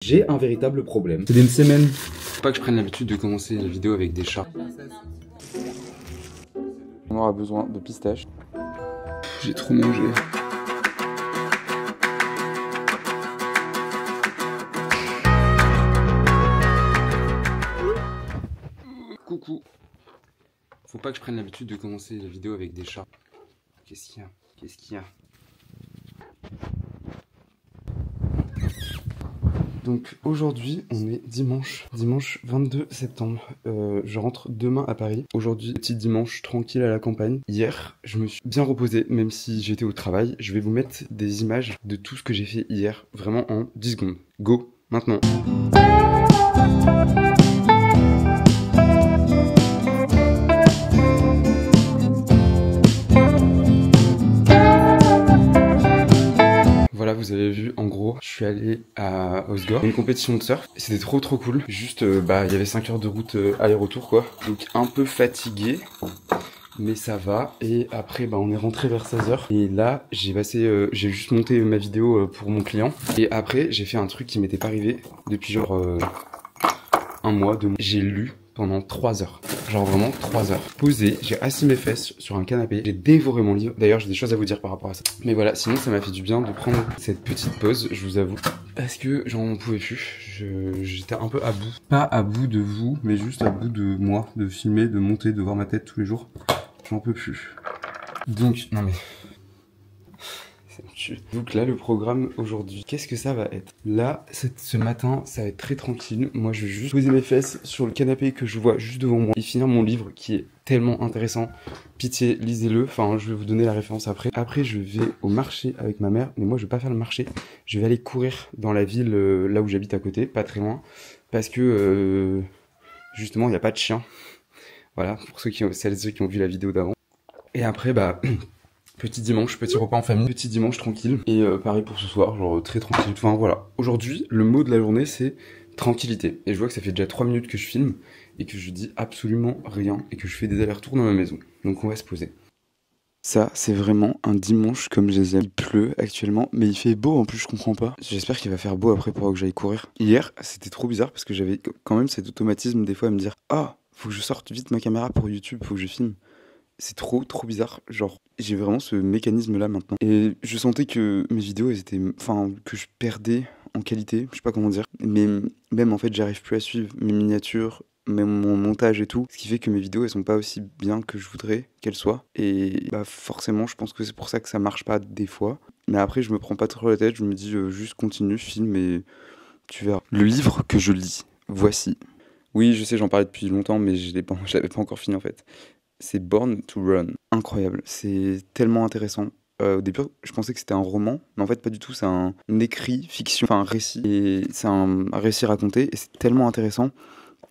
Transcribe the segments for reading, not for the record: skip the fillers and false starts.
J'ai un véritable problème. C'est une semaine. Faut pas que je prenne l'habitude de commencer la vidéo avec des chats. On aura besoin de pistaches. J'ai trop mangé. Coucou. Faut pas que je prenne l'habitude de commencer la vidéo avec des chats. Qu'est-ce qu'il y a? Qu'est-ce qu'il y a? Donc aujourd'hui on est dimanche 22 septembre, je rentre demain à Paris. Aujourd'hui petit dimanche tranquille à la campagne. Hier je me suis bien reposé même si j'étais au travail. Je vais vous mettre des images de tout ce que j'ai fait hier, vraiment en 10 secondes. Go, maintenant. Voilà, vous avez vu, en gros, je suis allé à Osgore, une compétition de surf. C'était trop cool. Juste, il y avait 5 heures de route aller-retour, quoi. Donc un peu fatigué, mais ça va. Et après, on est rentré vers 16 heures. Et là, j'ai juste monté ma vidéo pour mon client. Et après, j'ai fait un truc qui m'était pas arrivé depuis genre un mois, 2 mois. J'ai lu pendant 3 heures. Genre vraiment 3 heures. Posé, j'ai assis mes fesses sur un canapé, j'ai dévoré mon livre. D'ailleurs, j'ai des choses à vous dire par rapport à ça. Mais voilà, sinon ça m'a fait du bien de prendre cette petite pause, je vous avoue. Parce que j'en pouvais plus. J'étais un peu à bout. Pas à bout de vous, mais juste à bout de moi. De filmer, de monter, de voir ma tête tous les jours. J'en peux plus. Donc, non mais... Donc là, le programme aujourd'hui, qu'est-ce que ça va être? Là, ce matin, ça va être très tranquille. Moi, je vais juste poser mes fesses sur le canapé que je vois juste devant moi et finir mon livre qui est tellement intéressant. Pitié, lisez-le. Enfin, je vais vous donner la référence après. Après, je vais au marché avec ma mère. Mais moi, je vais pas faire le marché. Je vais aller courir dans la ville là où j'habite à côté, pas très loin. Parce que, justement, il n'y a pas de chien. Voilà, pour celles et ceux qui ont vu la vidéo d'avant. Et après, petit dimanche, petit repas en famille, petit dimanche tranquille. Et pareil pour ce soir, genre très tranquille. Enfin voilà. Aujourd'hui, le mot de la journée c'est tranquillité. Et je vois que ça fait déjà 3 minutes que je filme et que je dis absolument rien et que je fais des allers-retours dans ma maison. Donc on va se poser. Ça, c'est vraiment un dimanche comme je les aime. Il pleut actuellement, mais il fait beau en plus, je comprends pas. J'espère qu'il va faire beau après pour que j'aille courir. Hier, c'était trop bizarre parce que j'avais quand même cet automatisme des fois à me dire « Ah, faut que je sorte vite ma caméra pour YouTube, faut que je filme ». C'est trop bizarre, genre j'ai vraiment ce mécanisme là maintenant. Et je sentais que mes vidéos elles étaient, enfin que je perdais en qualité, je sais pas comment dire. Mais même en fait j'arrive plus à suivre mes miniatures, même mon montage et tout. Ce qui fait que mes vidéos elles sont pas aussi bien que je voudrais qu'elles soient. Et forcément je pense que c'est pour ça que ça marche pas des fois. Mais après je me prends pas trop la tête, je me dis juste continue, filme et tu verras. Le livre que je lis, voici. Oui je sais j'en parlais depuis longtemps mais je l'avais pas encore fini en fait. C'est Born to Run. Incroyable, c'est tellement intéressant. Au début, je pensais que c'était un roman, mais en fait pas du tout, c'est un écrit fiction, enfin un récit. Et c'est un récit raconté, et c'est tellement intéressant.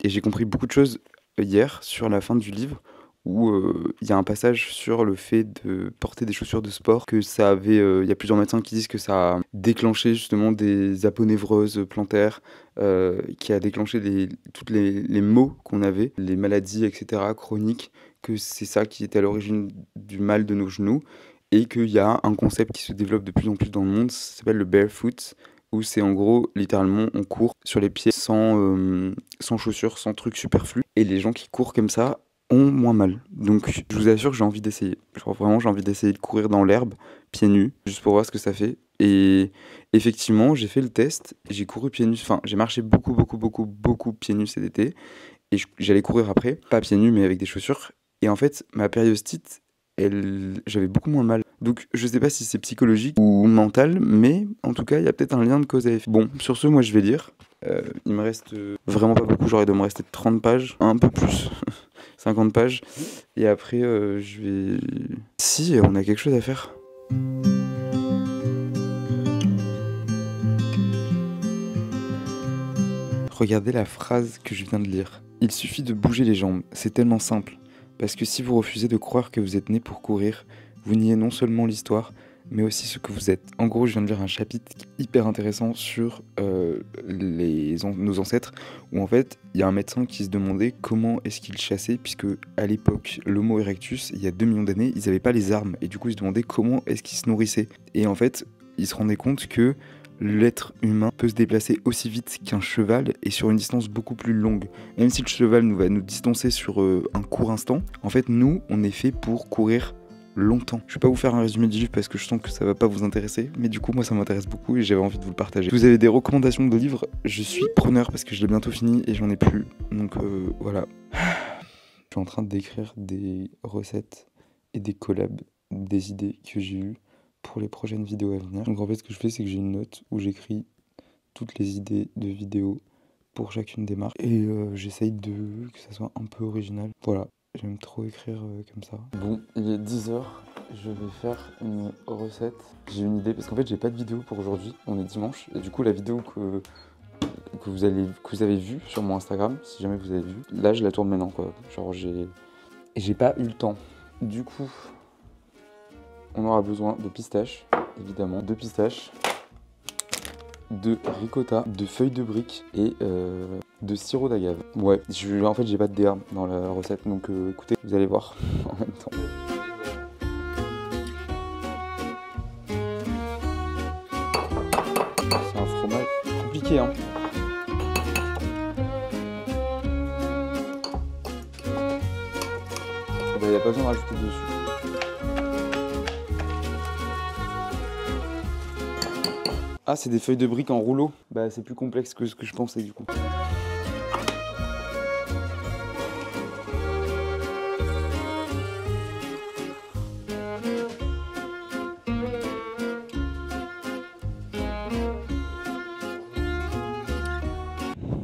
Et j'ai compris beaucoup de choses hier, sur la fin du livre, où il y a un passage sur le fait de porter des chaussures de sport, que ça avait, il y a plusieurs médecins qui disent que ça a déclenché justement des aponevroses plantaires, qui a déclenché tous les maux qu'on avait, les maladies, etc., chroniques, que c'est ça qui était à l'origine du mal de nos genoux, et qu'il y a un concept qui se développe de plus en plus dans le monde, ça s'appelle le barefoot, où c'est en gros, littéralement, on court sur les pieds sans chaussures, sans trucs superflus, et les gens qui courent comme ça ont moins mal. Donc je vous assure que j'ai envie d'essayer. Genre vraiment j'ai envie d'essayer de courir dans l'herbe, pieds nus, juste pour voir ce que ça fait. Et effectivement j'ai fait le test, j'ai couru pieds nus, enfin j'ai marché beaucoup pieds nus cet été. Et j'allais courir après, pas pieds nus mais avec des chaussures. Et en fait ma périostite, j'avais beaucoup moins mal. Donc je sais pas si c'est psychologique ou mental, mais en tout cas il y a peut-être un lien de cause à effet. Bon, sur ce moi je vais lire. Il me reste vraiment pas beaucoup, genre il doit me rester 30 pages, un peu plus, 50 pages. Et après je vais... Si, on a quelque chose à faire. Regardez la phrase que je viens de lire. Il suffit de bouger les jambes, c'est tellement simple. Parce que si vous refusez de croire que vous êtes né pour courir, vous niez non seulement l'histoire, mais aussi ce que vous êtes. En gros, je viens de lire un chapitre hyper intéressant sur nos ancêtres, où en fait, il y a un médecin qui se demandait comment est-ce qu'ils chassaient, puisque à l'époque, l'Homo erectus, il y a 2 millions d'années, ils n'avaient pas les armes, et du coup, ils se demandaient comment est-ce qu'ils se nourrissaient. Et en fait, ils se rendaient compte que l'être humain peut se déplacer aussi vite qu'un cheval et sur une distance beaucoup plus longue. Même si le cheval va nous distancer sur un court instant, en fait nous on est fait pour courir longtemps. Je vais pas vous faire un résumé du livre parce que je sens que ça va pas vous intéresser, mais du coup moi ça m'intéresse beaucoup et j'avais envie de vous le partager. Si vous avez des recommandations de livres, je suis preneur parce que je l'ai bientôt fini et j'en ai plus, donc voilà. Je suis en train d'écrire des recettes et des collabs, des idées que j'ai eues pour les prochaines vidéos à venir. Donc en fait ce que je fais c'est que j'ai une note où j'écris toutes les idées de vidéos pour chacune des marques et j'essaye que ça soit un peu original. Voilà. J'aime trop écrire comme ça. Bon, il est 10h, je vais faire une recette. J'ai une idée parce qu'en fait j'ai pas de vidéo pour aujourd'hui, on est dimanche. Et du coup la vidéo que vous avez vue sur mon Instagram, si jamais vous avez vu, là je la tourne maintenant quoi. Genre j'ai pas eu le temps. Du coup, on aura besoin de pistaches, évidemment, de pistaches, de ricotta, de feuilles de briques et de sirop d'agave. Ouais, en fait j'ai pas de d'herbe dans la recette, donc écoutez, vous allez voir en même temps. C'est un fromage compliqué hein. Il n'y a pas besoin de rajouter dessus. Ah, c'est des feuilles de briques en rouleau. Bah, c'est plus complexe que ce que je pensais du coup.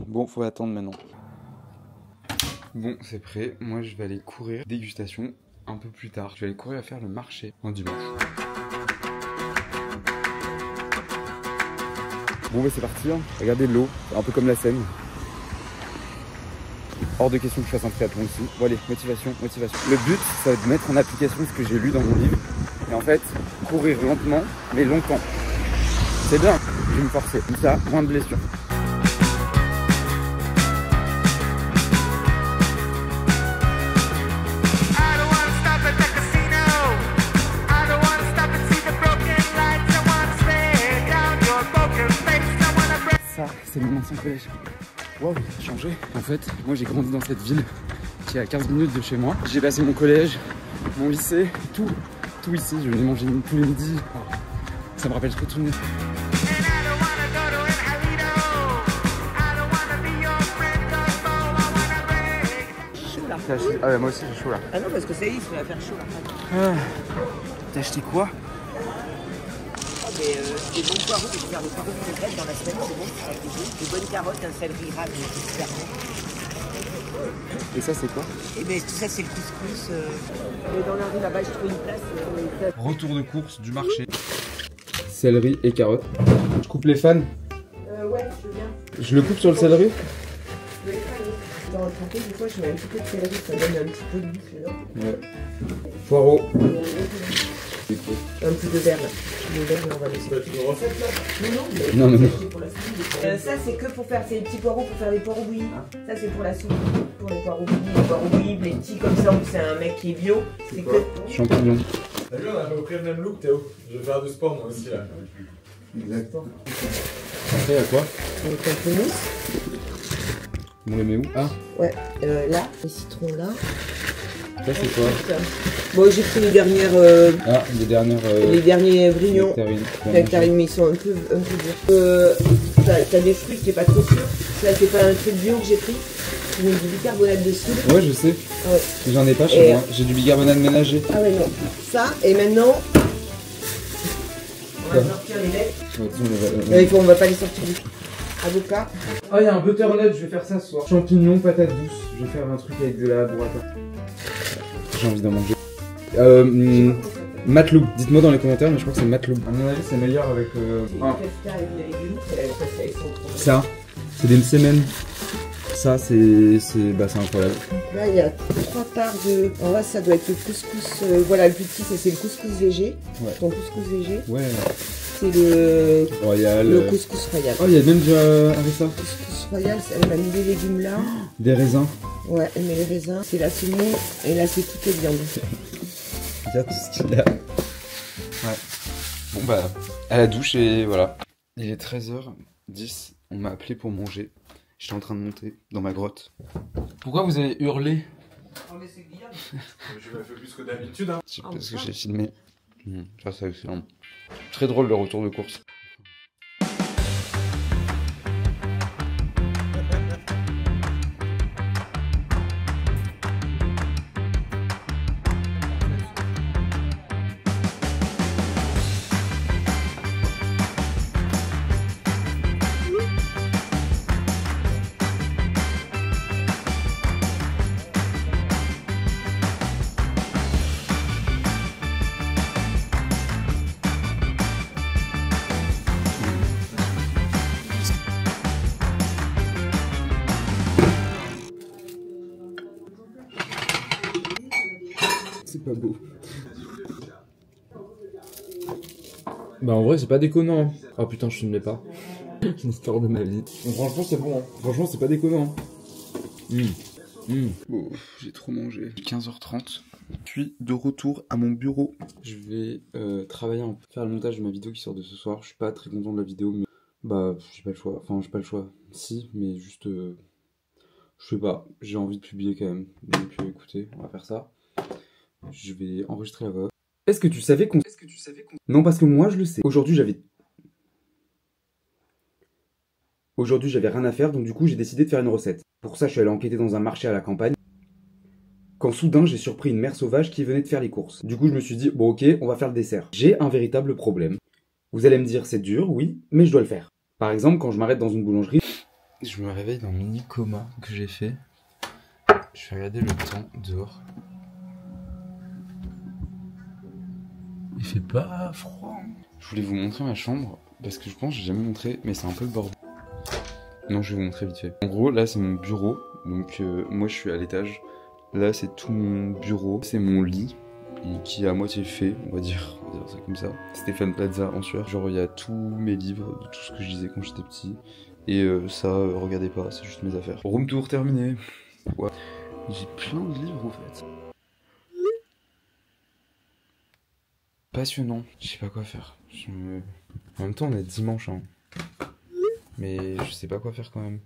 Bon, faut attendre maintenant. Bon, c'est prêt. Moi, je vais aller courir. Dégustation un peu plus tard. Je vais aller courir à faire le marché en dimanche. Bon bah c'est parti, hein. Regardez l'eau, un peu comme la Seine. Hors de question que je fasse un triathlon ici. Bon allez, motivation. Le but, ça va être de mettre en application ce que j'ai lu dans mon livre. Et en fait, courir lentement, mais longtemps. C'est bien, je vais me forcer. Comme ça, moins de blessures. Ça, c'est mon ancien collège. Waouh, ça a changé. En fait, moi j'ai grandi dans cette ville qui est à 15 minutes de chez moi. J'ai passé mon collège, mon lycée, tout ici. Je venais manger tous les midis. Ça me rappelle trop de souvenirs. Chaud là. Ah ouais, moi aussi j'ai chaud là. Ah non, parce que ça y est, il va faire chaud là. Ah. T'as acheté quoi? Des bons poireaux, je vais faire des poireaux complètes dans la semaine, c'est bon, ça fait des bonnes carottes, un céleri rave, super bon. Et ça c'est quoi? Et bien tout ça c'est le couscous. Dans la rue là-bas, je trouve une place. Retour de course du marché. Céleri et carottes. Je coupe les fans? Ouais, je viens. Je le coupe sur le céleri? Dans le trempé, des fois, je mets un petit peu de céleri, ça donne un petit peu de goût dedans. Ouais. Poireaux. Un peu de verre là. Le verre, on va laisser. Une recette là? Non. Ça, c'est que pour faire ces petits poireaux, pour faire des poireaux bouillis. Ça, c'est pour la soupe. Pour les poireaux bouillis, les petits comme ça, en plus, c'est un mec qui est bio. C'est que. Champignons. T'as vu, on a à peu près le même look, Théo. Je vais faire du sport moi aussi là. Exactement. Après, à quoi? Avec un peu de mousse. On les met où? Ah, Ouais, là, les citrons là. ça c'est quoi? Bon, j'ai pris les dernières. Ah, les dernières. Les derniers brignons. Nectarines. Mais ils sont un peu durs. T'as des fruits qui est pas trop sûr. Ça, c'est pas un truc bio que j'ai pris. J'ai mis du bicarbonate de soude. Ouais, je sais. Ah ouais. Mais j'en ai pas chez moi. J'ai du bicarbonate ménager. Ah ouais, non. Ça, et maintenant. On va sortir les laits. On va pas les sortir du tout. Avocat. Ah, il y a un butternut, je vais faire ça ce soir. Champignons, patates douces. Je vais faire un truc avec de la burrata. J'ai envie d'en manger. Matelou. Dites-moi dans les commentaires, mais je crois que c'est Matelou. À mon avis, c'est meilleur avec. Ça, c'est des semaines. Ça, c'est incroyable. Là, il y a 3 parts de. En vrai, ça doit être le couscous. Voilà, le plus petit, c'est le couscous végé. Ouais. Ton couscous végé. Ouais. C'est le. Royal. Le couscous royal. Oh, il y a même du harissa. Couscous royal, elle m'a mis des légumes là. Des raisins. Ouais, elle met les raisins. C'est la semoule. Et là, c'est toutes les viandes. Regarde tout ce qu'il a. Ouais. Bon, bah, à la douche et voilà. Il est 13h10, on m'a appelé pour manger. J'étais en train de monter dans ma grotte. Pourquoi vous avez hurlé? Oh, mais c'est Guillaume. Je m'as fait plus que d'habitude, hein. C'est parce que j'ai filmé. Ça c'est excellent. Très drôle le retour de course. C'est pas beau. Bah en vrai c'est pas déconnant. Oh putain je filmais pas. C'est l'histoire de ma vie. Donc, franchement c'est bon. Hein. Franchement c'est pas déconnant. Oh, j'ai trop mangé. 15h30. Puis de retour à mon bureau. Je vais travailler un peu, faire le montage de ma vidéo qui sort de ce soir. Je suis pas très content de la vidéo, mais bah j'ai pas le choix. Enfin j'ai pas le choix. Si, mais juste je sais pas. J'ai envie de publier quand même. Donc écoutez, on va faire ça. Je vais enregistrer la voix. Est-ce que tu savais qu'on... Non, parce que moi je le sais. Aujourd'hui j'avais rien à faire, donc du coup j'ai décidé de faire une recette. Pour ça je suis allé enquêter dans un marché à la campagne. Quand soudain j'ai surpris une mère sauvage qui venait de faire les courses. Du coup je me suis dit, bon ok, on va faire le dessert. J'ai un véritable problème. Vous allez me dire c'est dur, oui, mais je dois le faire. Par exemple quand je m'arrête dans une boulangerie, je me réveille d'un mini coma que j'ai fait. Je vais regarder le temps dehors. Il fait pas froid. Je voulais vous montrer ma chambre parce que je pense que j'ai jamais montré, mais c'est un peu le bordel. Non, je vais vous montrer vite fait. En gros, là c'est mon bureau, donc moi je suis à l'étage. Là c'est tout mon bureau, c'est mon lit qui est à moitié fait, on va dire ça comme ça. Stéphane Plaza en sueur. Genre il y a tous mes livres, de tout ce que je lisais quand j'étais petit. Et ça, regardez pas, c'est juste mes affaires. Room tour terminé. Ouais. J'ai plein de livres en fait. Passionnant. Je sais pas quoi faire. En même temps, on est dimanche, hein. Mais je sais pas quoi faire quand même.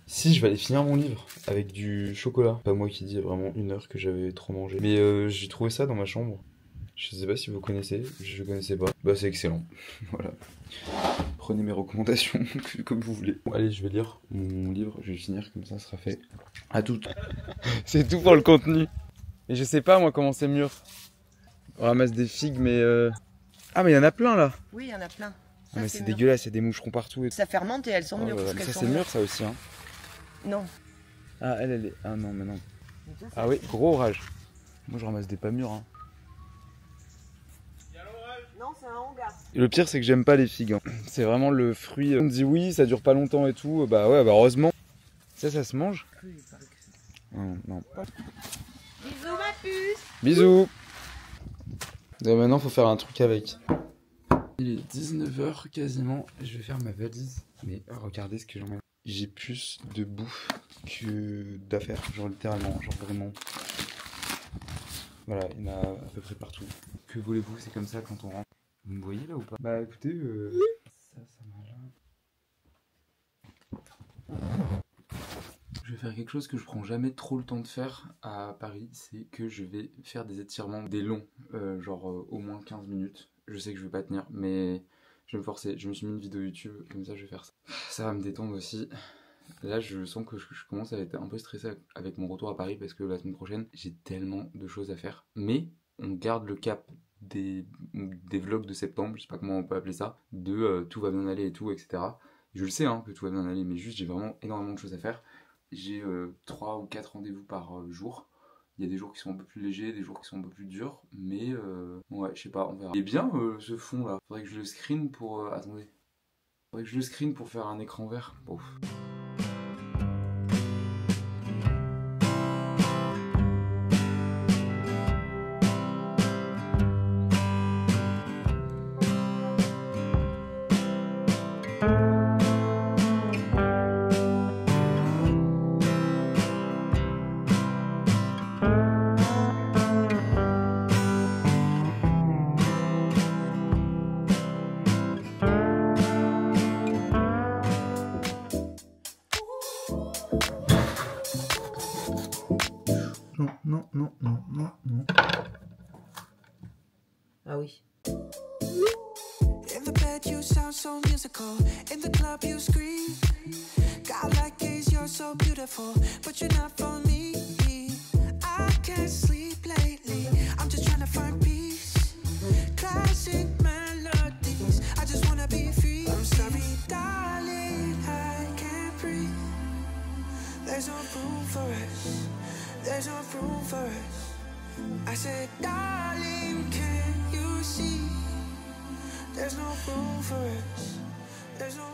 Si, je vais aller finir mon livre avec du chocolat. Pas moi qui dis, il y a vraiment 1 heure que j'avais trop mangé. Mais j'ai trouvé ça dans ma chambre. Je sais pas si vous connaissez. Je connaissais pas. Bah, c'est excellent. Voilà. Prenez mes recommandations comme vous voulez. Bon, allez, je vais lire mon livre. Je vais finir comme ça sera fait. À toutes. C'est tout pour le contenu. Et je sais pas, moi, comment c'est mûr. On ramasse des figues, mais ah, mais il y en a plein là. Oui, il y en a plein. Ah, mais c'est dégueulasse, il y a des moucherons partout. Et... Ça fermente et elles sont mûres. mais ça c'est mûr ça aussi, hein. Non. Ah, elle est... Ah non, mais non. Ah oui, gros orage. Moi je ramasse des pas mûrs, hein. Non, c'est un hangar. Et le pire c'est que j'aime pas les figues, hein. C'est vraiment le fruit... On me dit oui, ça dure pas longtemps et tout. Bah ouais, bah heureusement. Ça se mange. Non. Bisous ma puce. Bisous. Et maintenant faut faire un truc avec. Il est 19h quasiment, je vais faire ma valise. Mais regardez ce que j'emmène. J'ai plus de bouffe que d'affaires, genre littéralement, genre vraiment. Voilà, il y en a à peu près partout. Que voulez-vous, c'est comme ça quand on rentre. Vous me voyez là ou pas? Bah écoutez, ça m'a là. Je vais faire quelque chose que je prends jamais trop le temps de faire à Paris, c'est que je vais faire des étirements, des longs, genre au moins 15 minutes. Je sais que je vais pas tenir, mais je vais me forcer. Je me suis mis une vidéo YouTube, comme ça je vais faire ça. Ça va me détendre aussi. Là je sens que je commence à être un peu stressé avec mon retour à Paris parce que la semaine prochaine j'ai tellement de choses à faire. Mais on garde le cap des vlogs de septembre, je sais pas comment on peut appeler ça, de tout va bien aller et tout, etc. Je le sais hein, que tout va bien aller, mais juste j'ai vraiment énormément de choses à faire. J'ai 3 ou 4 rendez-vous par jour. Il y a des jours qui sont un peu plus légers, des jours qui sont un peu plus durs, mais ouais, je sais pas, on verra. Il est bien ce fond là. Faudrait que je le screen pour... attendez. Faudrait que je le screen pour faire un écran vert. Bon. non, non, non, non, non. Ah oui. In the bed you sound so musical. In the club you scream. God like gaze, you're so beautiful, but you're not for me. I can't sleep lately. I'm just trying to find peace. Classic melodies. I just wanna be free. I'm sorry, darling, I can't breathe. There's no room for us. There's no room for us. I said, darling, can you see? There's no room for us. There's no